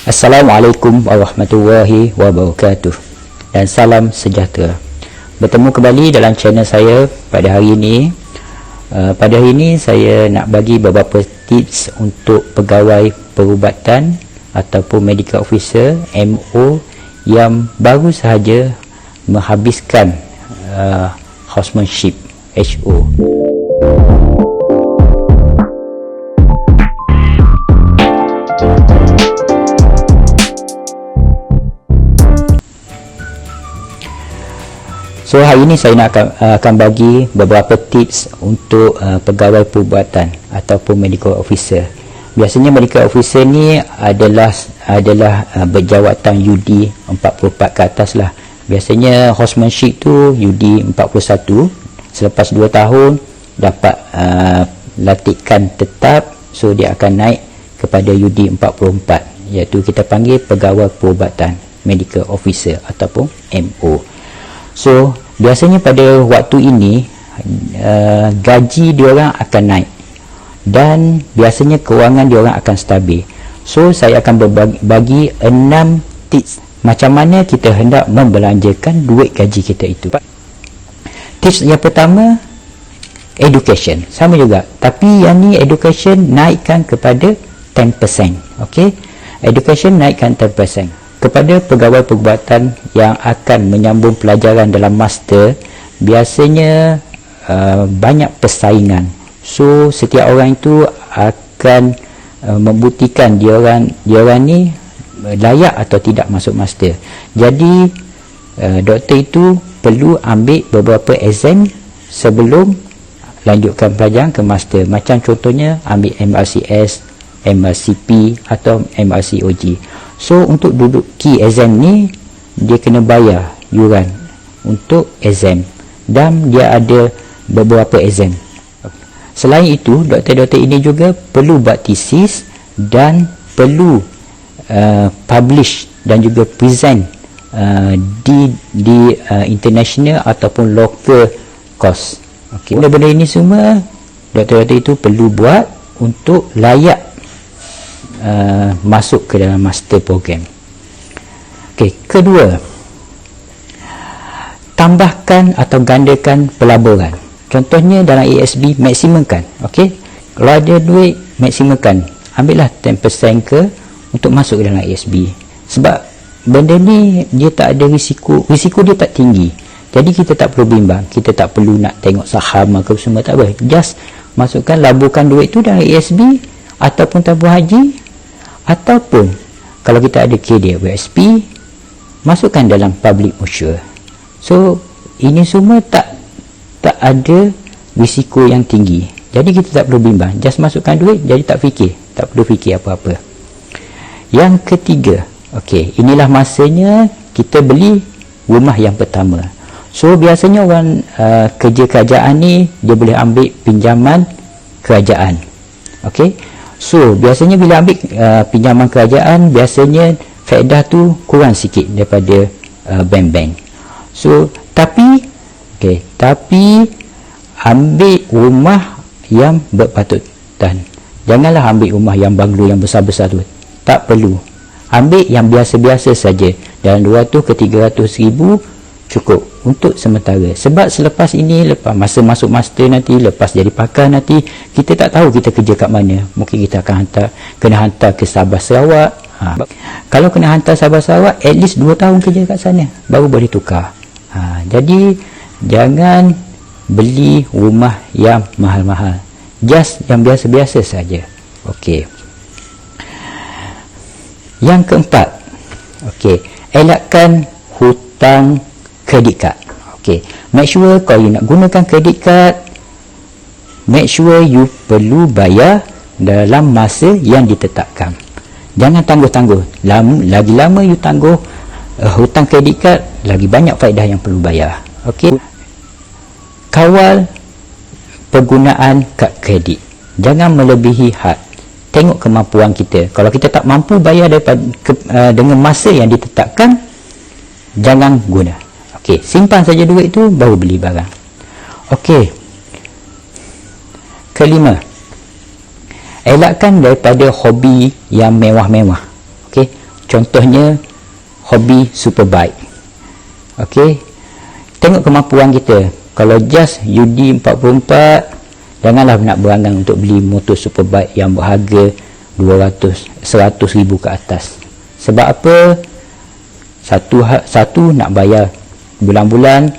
Assalamualaikum warahmatullahi wabarakatuh dan salam sejahtera. Bertemu kembali dalam channel saya pada hari ini. Pada hari ini saya nak bagi beberapa tips untuk pegawai perubatan ataupun medical officer MO yang baru sahaja menghabiskan housemanship HO. So hari ini saya nak akan bagi beberapa tips untuk pegawai perubatan ataupun medical officer. Biasanya medical officer ni adalah berjawatan UD 44 ke atas lah. Biasanya housemanship tu UD 41. Selepas 2 tahun dapat latihan tetap, so dia akan naik kepada UD 44, iaitu kita panggil pegawai perubatan medical officer ataupun MO. So biasanya pada waktu ini gaji diorang akan naik dan biasanya kewangan diorang akan stabil. So saya akan bagi 6 tips macam mana kita hendak membelanjakan duit gaji kita itu. Tips yang pertama, education. Sama juga, tapi yang ni education naikkan kepada 10%. Okey, education naikkan 10%. Kepada pegawai perubatan yang akan menyambung pelajaran dalam master, biasanya banyak persaingan. So setiap orang itu akan membuktikan diorang ni layak atau tidak masuk master. Jadi doktor itu perlu ambil beberapa exam sebelum lanjutkan pelajaran ke master. Macam contohnya ambil MRCS, MRCP atau MRCOG. So untuk duduk key exam ni, dia kena bayar yuran untuk exam dan dia ada beberapa exam. Selain itu, doktor-doktor ini juga perlu buat thesis dan perlu publish dan juga present di international ataupun local course. Okay. Benda-benda ini semua doktor-doktor itu perlu buat untuk layak masuk ke dalam master program. Okey, kedua, tambahkan atau gandakan pelaburan. Contohnya dalam ASB, maksimumkan. Okey, kalau ada duit, maksimumkan. Ambillah 10% ke untuk masuk ke dalam ASB. Sebab benda ni dia tak ada risiko dia tak tinggi. Jadi kita tak perlu bimbang, kita tak perlu nak tengok saham ke semua, tak apa. Just masukkan, laburkan duit tu dalam ASB ataupun tabung haji, ataupun kalau kita ada KD WSP, masukkan dalam public mutual. So ini semua tak ada risiko yang tinggi, jadi kita tak perlu bimbang, just masukkan duit, jadi tak perlu fikir apa-apa. Yang ketiga, okey, inilah masanya kita beli rumah yang pertama. So biasanya orang kerja kerajaan ni dia boleh ambil pinjaman kerajaan. Okey, so biasanya bila ambil pinjaman kerajaan, biasanya faedah tu kurang sikit daripada bank-bank. So tapi ambil rumah yang berpatutan. Janganlah ambil rumah yang banglo yang besar-besar tu, tak perlu. Ambil yang biasa-biasa saja, dalam 200 ke 300 ribu cukup untuk sementara. Sebab selepas ini, lepas masa masuk master nanti, lepas jadi pakar nanti, kita tak tahu kita kerja kat mana. Mungkin kita akan kena hantar ke Sabah Sarawak. Kalau kena hantar Sabah Sarawak, at least 2 tahun kerja kat sana baru boleh tukar. Jadi jangan beli rumah yang mahal-mahal, just yang biasa-biasa saja. Okey. Yang keempat, okey, elakkan hutang credit card. Okey, make sure kalau you nak gunakan credit card, make sure you perlu bayar dalam masa yang ditetapkan. Jangan tangguh-tangguh. Lagi lama you tangguh hutang credit card, lagi banyak faedah yang perlu bayar. Okey, kawal penggunaan kad kredit. Jangan melebihi had. Tengok kemampuan kita. Kalau kita tak mampu bayar dengan masa yang ditetapkan, jangan guna. Okey, simpan saja duit itu, baru beli barang. Okey. Kelima, elakkan daripada hobi yang mewah-mewah. Okey, contohnya hobi superbike. Okey, tengok kemampuan kita. Kalau just UD44, janganlah nak berangan untuk beli motor superbike yang berharga 100,000 ke atas. Sebab apa? Satu nak bayar bulan-bulan,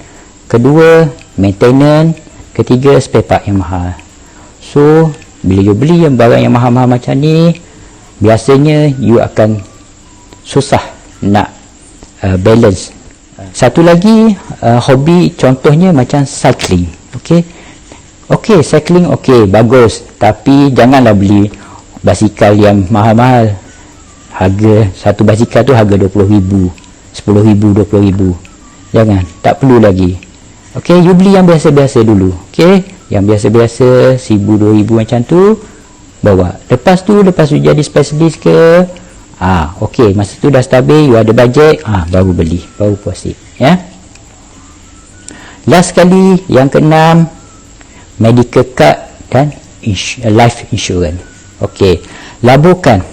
kedua maintenance, ketiga spare part yang mahal. So bila you beli yang barang yang mahal-mahal macam ni, biasanya you akan susah nak balance. Satu lagi hobi, contohnya macam cycling. Okey, cycling okey, bagus, tapi janganlah beli basikal yang mahal-mahal. Harga satu basikal tu harga 20,000, 10,000, 20,000. Jangan, tak perlu lagi. Okey, you beli yang biasa-biasa dulu. Okey, yang biasa-biasa 1,000, 2,000 macam tu bawa. Lepas tu jadi specialist ke, okey, masa tu dah stabil, you ada budget, baru beli, baru proceed, ya. Last sekali, yang keenam, medical card dan life insurance. Okey, laburkan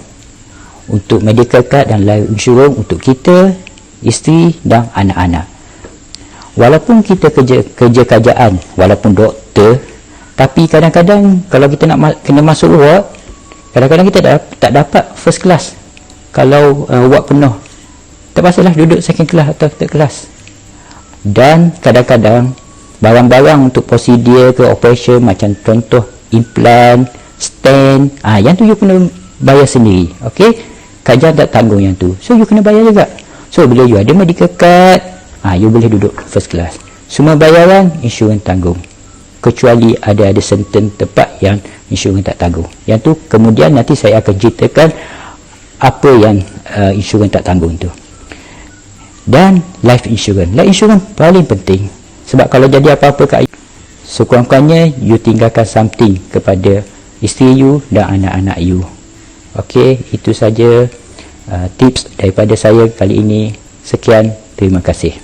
untuk medical card dan life insurance untuk kita, isteri dan anak-anak. Walaupun kita kerja kerajaan, walaupun doktor, tapi kadang-kadang kalau kita nak kena masuk ward, kadang-kadang kita tak dapat first class. Kalau ward penuh, terpaksalah duduk second class atau third class. Dan kadang-kadang barang-barang untuk prosedur ke operation, macam contoh implant, stand, yang tu you kena bayar sendiri. Okey, kerajaan tak tanggung yang tu, so you kena bayar juga. So bila you ada medical card, you boleh duduk first class. Semua bayaran insurans tanggung, kecuali ada certain tempat yang insurans tak tanggung. Yang tu kemudian nanti saya akan ceritakan apa yang insurans tak tanggung tu. Dan life insurance paling penting, sebab kalau jadi apa-apa kat you, sekurang-kurangnya you tinggalkan something kepada isteri you dan anak-anak you. Okey, itu saja tips daripada saya kali ini. Sekian, terima kasih.